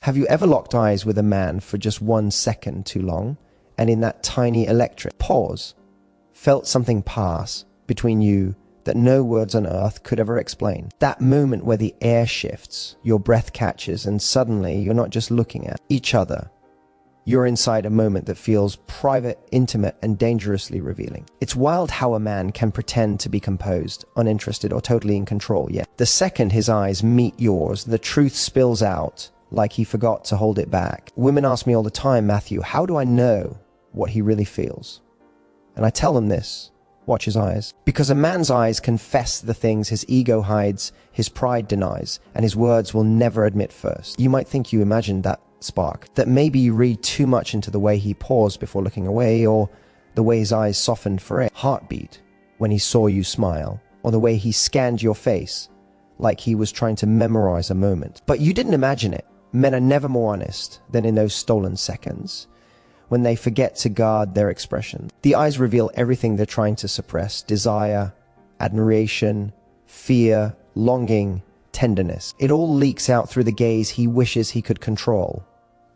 Have you ever locked eyes with a man for just 1 second too long, and in that tiny electric pause, felt something pass between you that no words on earth could ever explain? That moment where the air shifts, your breath catches, and suddenly you're not just looking at each other. You're inside a moment that feels private, intimate, and dangerously revealing. It's wild how a man can pretend to be composed, uninterested, or totally in control, yet the second his eyes meet yours, the truth spills out like he forgot to hold it back. Women ask me all the time, Matthew, how do I know what he really feels? And I tell them this: watch his eyes. Because a man's eyes confess the things his ego hides, his pride denies, and his words will never admit first. You might think you imagined that spark, that maybe you read too much into the way he paused before looking away, or the way his eyes softened for a heartbeat when he saw you smile, or the way he scanned your face like he was trying to memorize a moment. But you didn't imagine it. Men are never more honest than in those stolen seconds, when they forget to guard their expression. The eyes reveal everything they're trying to suppress: desire, admiration, fear, longing, tenderness. It all leaks out through the gaze he wishes he could control.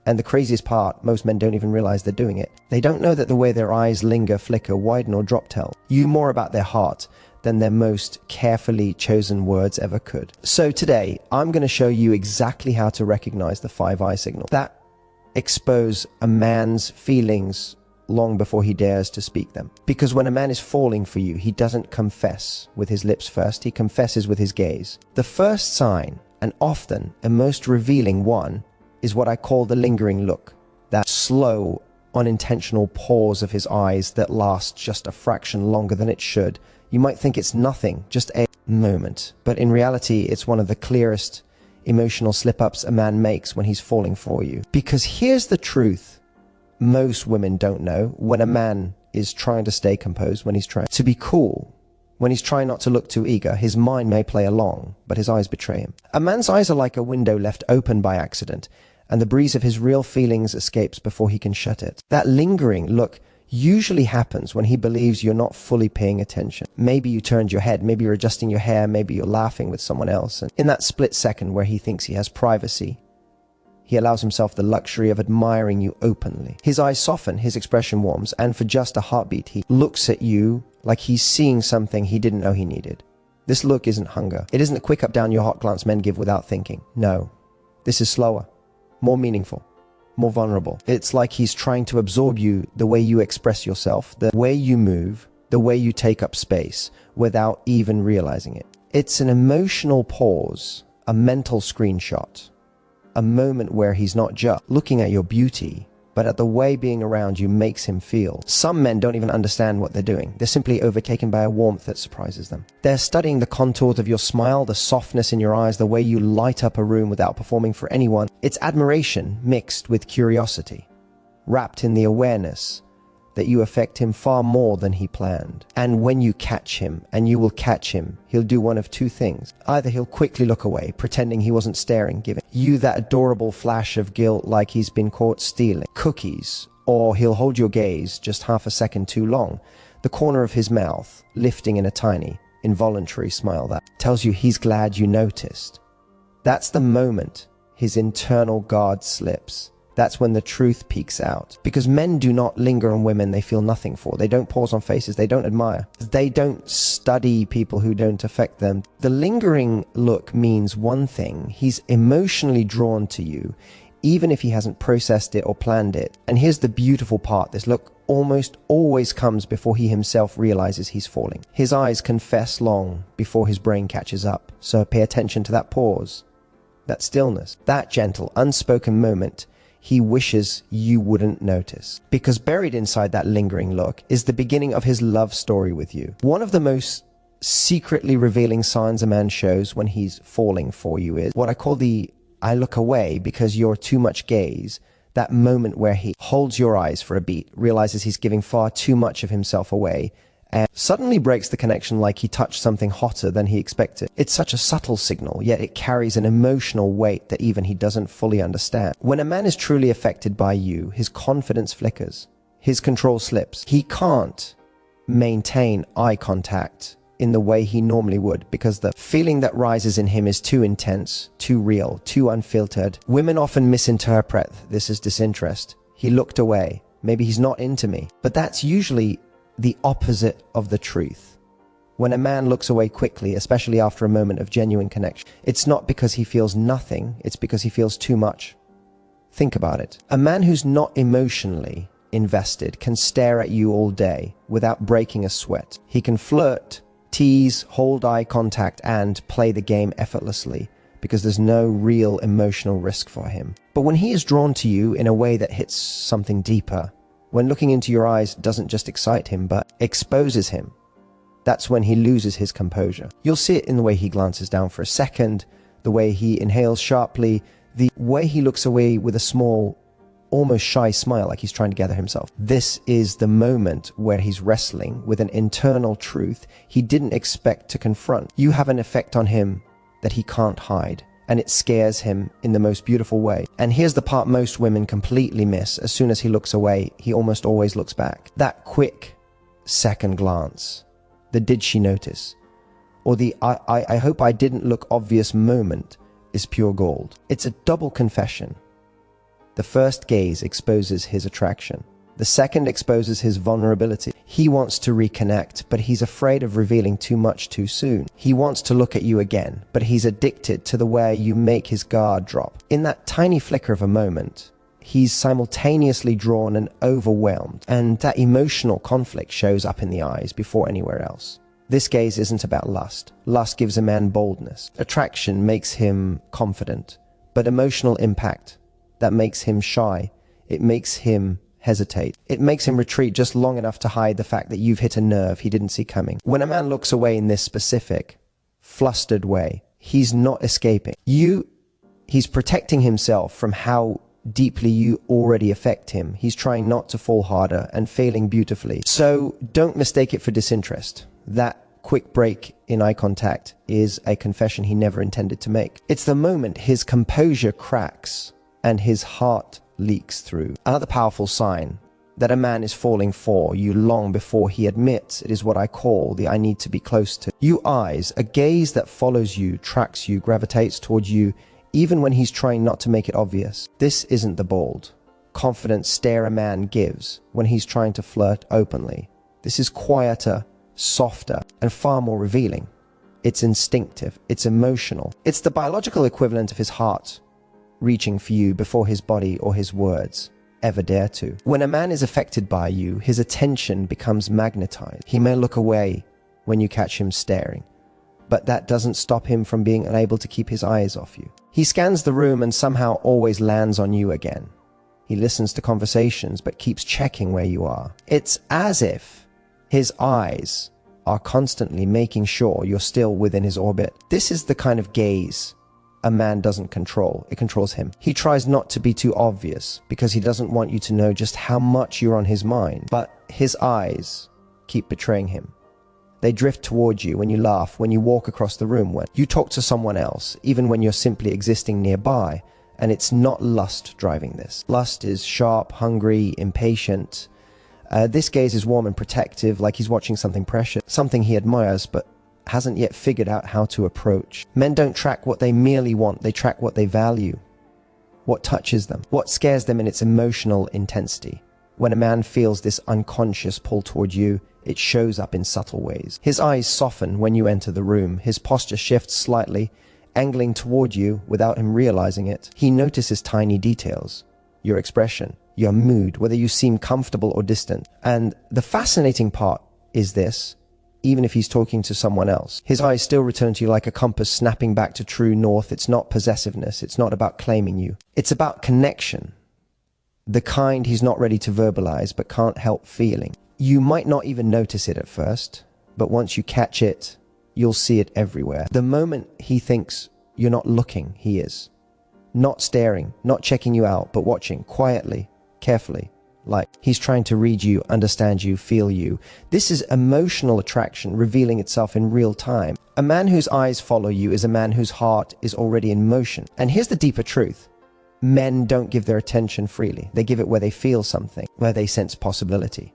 And the craziest part, most men don't even realize they're doing it. They don't know that the way their eyes linger, flicker, widen, or drop tell you more about their heart than their most carefully chosen words ever could. So today, I'm going to show you exactly how to recognize the 5 eye signal that expose a man's feelings long before he dares to speak them. Because when a man is falling for you, he doesn't confess with his lips first, he confesses with his gaze. The first sign, and often a most revealing one, is what I call the lingering look. That slow, unintentional pause of his eyes that lasts just a fraction longer than it should. You might think it's nothing, just a moment, but in reality, it's one of the clearest emotional slip-ups a man makes when he's falling for you. Because here's the truth most women don't know: when a man is trying to stay composed, when he's trying to be cool, when he's trying not to look too eager, his mind may play along, but his eyes betray him. A man's eyes are like a window left open by accident, and the breeze of his real feelings escapes before he can shut it. That lingering look usually happens when he believes you're not fully paying attention. Maybe you turned your head, maybe you're adjusting your hair, maybe you're laughing with someone else. And in that split second where he thinks he has privacy, he allows himself the luxury of admiring you openly. His eyes soften, his expression warms, and for just a heartbeat, he looks at you like he's seeing something he didn't know he needed. This look isn't hunger. It isn't the quick up down your heart glance men give without thinking. No, this is slower, more meaningful, more vulnerable. It's like he's trying to absorb you, the way you express yourself, the way you move, the way you take up space, without even realizing it. It's an emotional pause, a mental screenshot, a moment where he's not just looking at your beauty, but at the way being around you makes him feel. Some men don't even understand what they're doing. They're simply overtaken by a warmth that surprises them. They're studying the contours of your smile, the softness in your eyes, the way you light up a room without performing for anyone. It's admiration mixed with curiosity, wrapped in the awareness that you affect him far more than he planned. And when you catch him, and you will catch him, he'll do one of 2 things. Either he'll quickly look away, pretending he wasn't staring, giving you that adorable flash of guilt like he's been caught stealing cookies, or he'll hold your gaze just half a second too long, the corner of his mouth lifting in a tiny, involuntary smile that tells you he's glad you noticed. That's the moment his internal guard slips. That's when the truth peeks out. Because men do not linger on women they feel nothing for. They don't pause on faces they don't admire. They don't study people who don't affect them. The lingering look means one thing: he's emotionally drawn to you, even if he hasn't processed it or planned it. And here's the beautiful part: this look almost always comes before he himself realizes he's falling. His eyes confess long before his brain catches up. So pay attention to that pause, that stillness, that gentle, unspoken moment he wishes you wouldn't notice. Because buried inside that lingering look is the beginning of his love story with you. One of the most secretly revealing signs a man shows when he's falling for you is what I call the I look away because you're too much gaze. That moment where he holds your eyes for a beat, realizes he's giving far too much of himself away, and suddenly breaks the connection like he touched something hotter than he expected. It's such a subtle signal, yet it carries an emotional weight that even he doesn't fully understand. When a man is truly affected by you, his confidence flickers, his control slips. He can't maintain eye contact in the way he normally would, because the feeling that rises in him is too intense, too real, too unfiltered. Women often misinterpret this as disinterest. He looked away. Maybe he's not into me. But that's usually the opposite of the truth. When a man looks away quickly, especially after a moment of genuine connection, it's not because he feels nothing, it's because he feels too much. Think about it. A man who's not emotionally invested can stare at you all day without breaking a sweat. He can flirt, tease, hold eye contact, and play the game effortlessly because there's no real emotional risk for him. But when he is drawn to you in a way that hits something deeper, when looking into your eyes doesn't just excite him but exposes him, that's when he loses his composure. You'll see it in the way he glances down for a second, the way he inhales sharply, the way he looks away with a small, almost shy smile like he's trying to gather himself. This is the moment where he's wrestling with an internal truth he didn't expect to confront. You have an effect on him that he can't hide, and it scares him in the most beautiful way. And here's the part most women completely miss. As soon as he looks away, he almost always looks back. That quick second glance, the did she notice, or the I hope I didn't look obvious moment is pure gold. It's a double confession. The first gaze exposes his attraction. The second exposes his vulnerability. He wants to reconnect, but he's afraid of revealing too much too soon. He wants to look at you again, but he's addicted to the way you make his guard drop. In that tiny flicker of a moment, he's simultaneously drawn and overwhelmed, and that emotional conflict shows up in the eyes before anywhere else. This gaze isn't about lust. Lust gives a man boldness. Attraction makes him confident, but emotional impact, that makes him shy. It makes him hesitate. It makes him retreat just long enough to hide the fact that you've hit a nerve he didn't see coming. When a man looks away in this specific, flustered way, he's not escaping. He's protecting himself from how deeply you already affect him. He's trying not to fall harder and failing beautifully. So don't mistake it for disinterest. That quick break in eye contact is a confession he never intended to make. It's the moment his composure cracks and his heart leaks through. Another powerful sign that a man is falling for you long before he admits it is what I call the I need to be close to you eyes. A gaze that follows you, tracks you, gravitates towards you, even when he's trying not to make it obvious. This isn't the bold, confident stare a man gives when he's trying to flirt openly. This is quieter, softer, and far more revealing. It's instinctive, it's emotional. It's the biological equivalent of his heart reaching for you before his body or his words ever dare to. When a man is affected by you, his attention becomes magnetized. He may look away when you catch him staring, but that doesn't stop him from being unable to keep his eyes off you. He scans the room and somehow always lands on you again. He listens to conversations but keeps checking where you are. It's as if his eyes are constantly making sure you're still within his orbit. This is the kind of gaze a man doesn't control. It controls him. He tries not to be too obvious because he doesn't want you to know just how much you're on his mind. But his eyes keep betraying him. They drift towards you when you laugh, when you walk across the room, when you talk to someone else, even when you're simply existing nearby. And it's not lust driving this. Lust is sharp, hungry, impatient. This gaze is warm and protective, like he's watching something precious, something he admires but hasn't yet figured out how to approach. Men don't track what they merely want, they track what they value, what touches them, what scares them in its emotional intensity. When a man feels this unconscious pull toward you, it shows up in subtle ways. His eyes soften when you enter the room, his posture shifts slightly, angling toward you without him realizing it. He notices tiny details, your expression, your mood, whether you seem comfortable or distant. And the fascinating part is this: even if he's talking to someone else, his eyes still return to you like a compass snapping back to true north. It's not possessiveness. It's not about claiming you. It's about connection. The kind he's not ready to verbalize but can't help feeling. You might not even notice it at first, but once you catch it, you'll see it everywhere. The moment he thinks you're not looking, he is. Not staring, not checking you out, but watching quietly, carefully. Like he's trying to read you, understand you, feel you. This is emotional attraction revealing itself in real time. A man whose eyes follow you is a man whose heart is already in motion. And here's the deeper truth. Men don't give their attention freely. They give it where they feel something, where they sense possibility.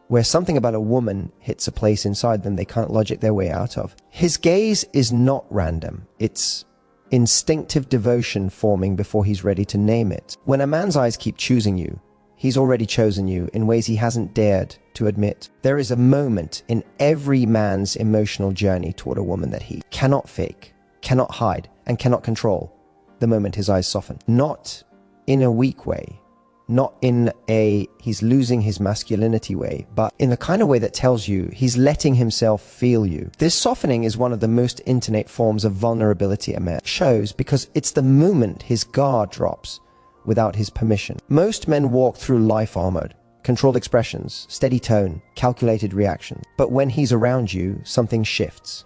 where something about a woman hits a place inside them they can't logic their way out of. His gaze is not random. It's instinctive devotion forming before he's ready to name it. When a man's eyes keep choosing you, he's already chosen you in ways he hasn't dared to admit. There is a moment in every man's emotional journey toward a woman that he cannot fake, cannot hide, and cannot control the moment his eyes soften. Not in a weak way, not in a he's losing his masculinity way, but in the kind of way that tells you he's letting himself feel you. This softening is one of the most intimate forms of vulnerability a man shows because it's the moment his guard drops without his permission. Most men walk through life armored, controlled expressions, steady tone, calculated reactions. But when he's around you, something shifts.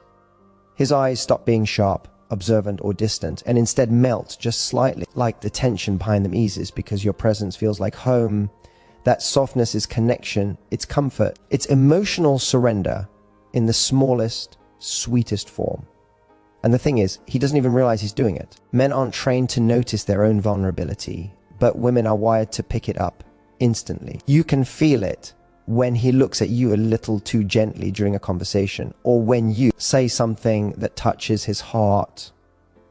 His eyes stop being sharp, observant, or distant, and instead melt just slightly, like the tension behind them eases because your presence feels like home. That softness is connection, it's comfort, it's emotional surrender in the smallest, sweetest form. And the thing is, he doesn't even realize he's doing it. Men aren't trained to notice their own vulnerability, but women are wired to pick it up instantly. You can feel it when he looks at you a little too gently during a conversation, or when you say something that touches his heart,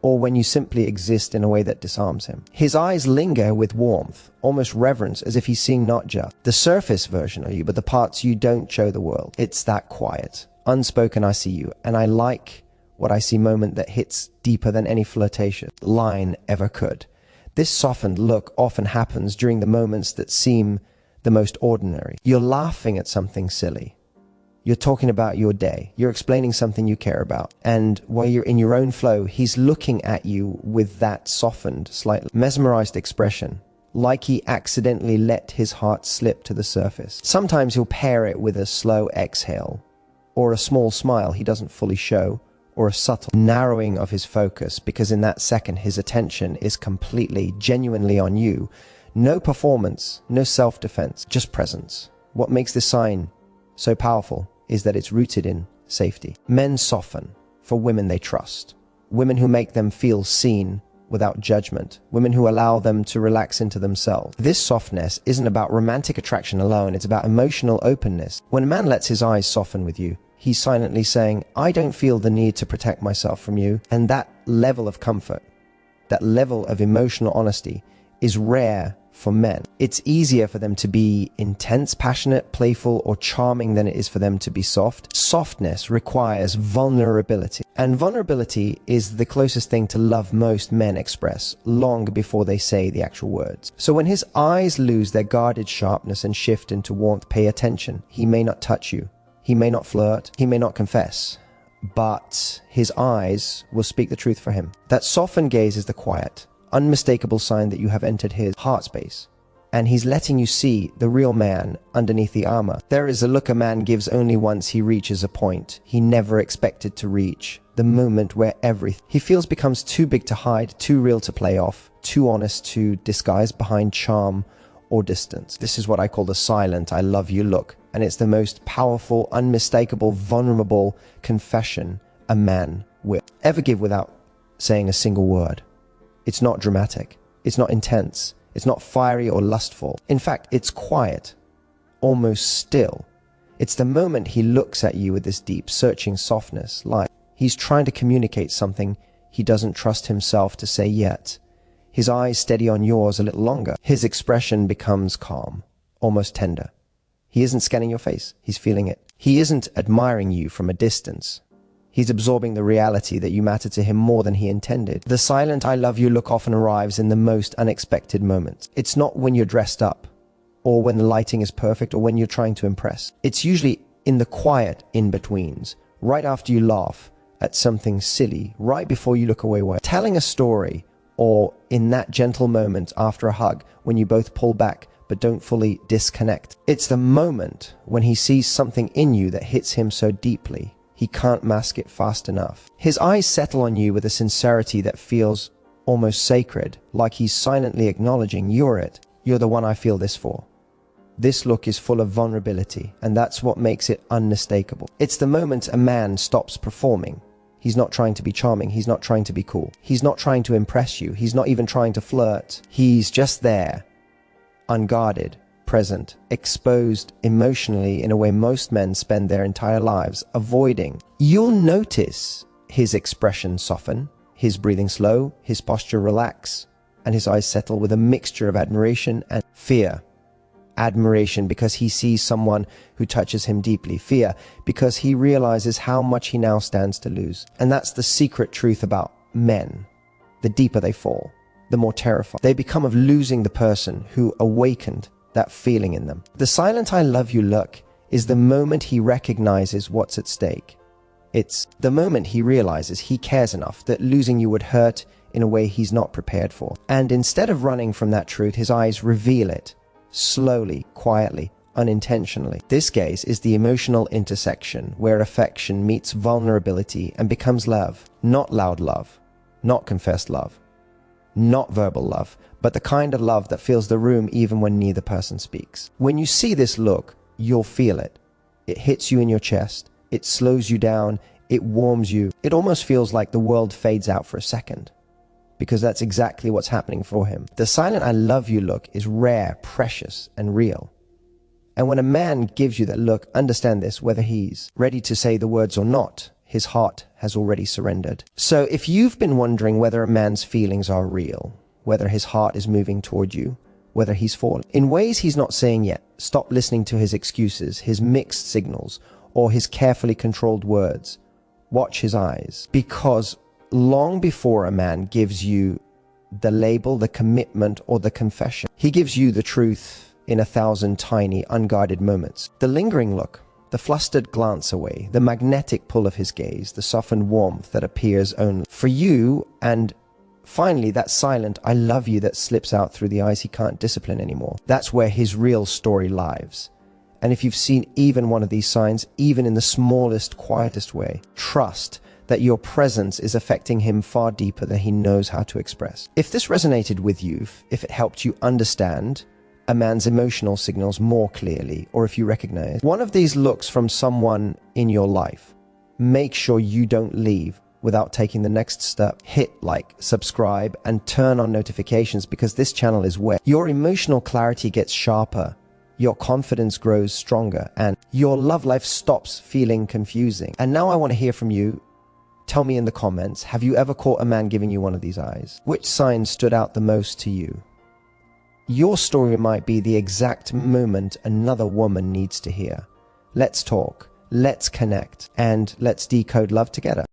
or when you simply exist in a way that disarms him. His eyes linger with warmth, almost reverence, as if he's seeing not just the surface version of you, but the parts you don't show the world. It's that quiet, unspoken I see you, and I like what I see moment that hits deeper than any flirtation line ever could. This softened look often happens during the moments that seem the most ordinary. You're laughing at something silly. You're talking about your day. You're explaining something you care about. And while you're in your own flow, he's looking at you with that softened, slightly mesmerized expression, like he accidentally let his heart slip to the surface. Sometimes he'll pair it with a slow exhale, or a small smile he doesn't fully show, or a subtle narrowing of his focus, because in that second his attention is completely, genuinely on you. No performance, no self-defense, just presence. What makes this sign so powerful is that it's rooted in safety. Men soften for women they trust. Women who make them feel seen without judgment. Women who allow them to relax into themselves. This softness isn't about romantic attraction alone, it's about emotional openness. When a man lets his eyes soften with you, he's silently saying, I don't feel the need to protect myself from you. And that level of comfort, that level of emotional honesty is rare for men. It's easier for them to be intense, passionate, playful, or charming than it is for them to be soft. Softness requires vulnerability. And vulnerability is the closest thing to love most men express long before they say the actual words. So when his eyes lose their guarded sharpness and shift into warmth, pay attention. He may not touch you. He may not flirt. He may not confess. But his eyes will speak the truth for him. That softened gaze is the quiet, unmistakable sign that you have entered his heart space, and he's letting you see the real man underneath the armor. There is a look a man gives only once he reaches a point he never expected to reach, the moment where everything he feels becomes too big to hide, too real to play off, too honest to disguise behind charm or distance. This is what I call the silent I love you look, and it's the most powerful, unmistakable, vulnerable confession a man will ever give without saying a single word. It's not dramatic. It's not intense. It's not fiery or lustful. In fact, it's quiet, almost still. It's the moment he looks at you with this deep, searching softness, like he's trying to communicate something he doesn't trust himself to say yet. His eyes steady on yours a little longer. His expression becomes calm, almost tender. He isn't scanning your face. He's feeling it. He isn't admiring you from a distance. He's absorbing the reality that you matter to him more than he intended. The silent I love you look often arrives in the most unexpected moments. It's not when you're dressed up, or when the lighting is perfect, or when you're trying to impress. It's usually in the quiet in-betweens, right after you laugh at something silly, right before you look away, telling a story, or in that gentle moment after a hug when you both pull back but don't fully disconnect. It's the moment when he sees something in you that hits him so deeply he can't mask it fast enough. His eyes settle on you with a sincerity that feels almost sacred, like he's silently acknowledging you're it. You're the one I feel this for. This look is full of vulnerability, and that's what makes it unmistakable. It's the moment a man stops performing. He's not trying to be charming. He's not trying to be cool. He's not trying to impress you. He's not even trying to flirt. He's just there, unguarded, present, exposed emotionally in a way most men spend their entire lives avoiding. You'll notice his expression soften, his breathing slow, his posture relax, and his eyes settle with a mixture of admiration and fear. Admiration because he sees someone who touches him deeply. Fear because he realizes how much he now stands to lose. And that's the secret truth about men. The deeper they fall, the more terrified they become of losing the person who awakened that feeling in them. The silent "I love you" look is the moment he recognizes what's at stake. It's the moment he realizes he cares enough that losing you would hurt in a way he's not prepared for. And instead of running from that truth, his eyes reveal it. Slowly, quietly, unintentionally. This gaze is the emotional intersection where affection meets vulnerability and becomes love. Not loud love, not confessed love, not verbal love, but the kind of love that fills the room even when neither person speaks. When you see this look, you'll feel it. It hits you in your chest. It slows you down. It warms you. It almost feels like the world fades out for a second, because that's exactly what's happening for him. The silent "I love you" look is rare, precious, and real. And when a man gives you that look, understand this: whether he's ready to say the words or not, his heart has already surrendered. So if you've been wondering whether a man's feelings are real, whether his heart is moving toward you, whether he's fallen in ways he's not saying yet, stop listening to his excuses, his mixed signals, or his carefully controlled words. Watch his eyes, because long before a man gives you the label, the commitment, or the confession, he gives you the truth in 1,000 tiny, unguarded moments. The lingering look, the flustered glance away, the magnetic pull of his gaze, the softened warmth that appears only for you, and finally that silent "I love you" that slips out through the eyes he can't discipline anymore. That's where his real story lives. And if you've seen even one of these signs, even in the smallest, quietest way, trust that your presence is affecting him far deeper than he knows how to express. If this resonated with you, if it helped you understand a man's emotional signals more clearly, or if you recognize one of these looks from someone in your life, make sure you don't leave without taking the next step. Hit like, subscribe, and turn on notifications, because this channel is where your emotional clarity gets sharper, your confidence grows stronger, and your love life stops feeling confusing. And now I want to hear from you. Tell me in the comments, have you ever caught a man giving you one of these eyes? Which sign stood out the most to you? Your story might be the exact moment another woman needs to hear. Let's talk, let's connect, and let's decode love together.